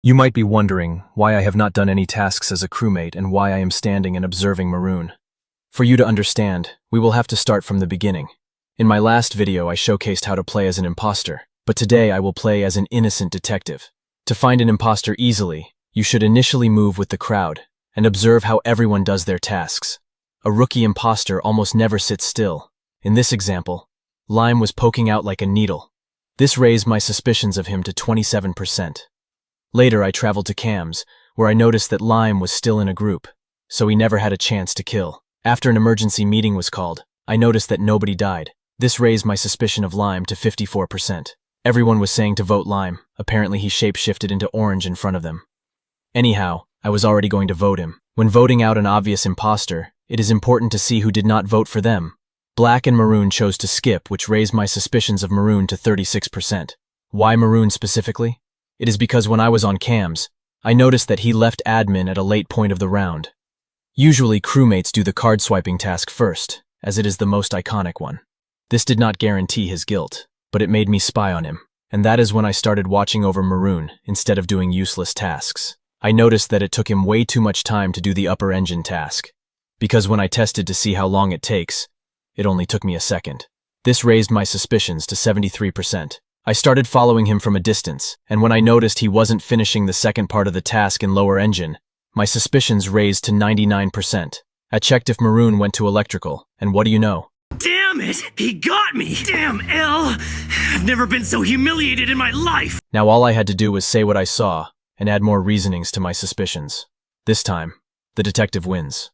You might be wondering why I have not done any tasks as a crewmate and why I am standing and observing Maroon. For you to understand, we will have to start from the beginning. In my last video, I showcased how to play as an impostor, but today I will play as an innocent detective. To find an impostor easily, you should initially move with the crowd and observe how everyone does their tasks. A rookie impostor almost never sits still. In this example, Lime was poking out like a needle. This raised my suspicions of him to 27%. Later, I traveled to Cam's, where I noticed that Lime was still in a group, so he never had a chance to kill. After an emergency meeting was called, I noticed that nobody died. This raised my suspicion of Lime to 54%. Everyone was saying to vote Lime. Apparently he shape-shifted into orange in front of them. Anyhow, I was already going to vote him. When voting out an obvious impostor, it is important to see who did not vote for them. Black and Maroon chose to skip, which raised my suspicions of Maroon to 36%. Why Maroon specifically? It is because when I was on Cam's, I noticed that he left admin at a late point of the round. Usually, crewmates do the card swiping task first, as it is the most iconic one. This did not guarantee his guilt, but it made me spy on him, and that is when I started watching over Maroon instead of doing useless tasks. I noticed that it took him way too much time to do the upper engine task, because when I tested to see how long it takes, it only took me a second. This raised my suspicions to 73%. I started following him from a distance, and when I noticed he wasn't finishing the second part of the task in lower engine, my suspicions raised to 99%. I checked if Maroon went to electrical, and what do you know? Damn it! He got me! Damn, L! I've never been so humiliated in my life! Now all I had to do was say what I saw, and add more reasonings to my suspicions. This time, the detective wins.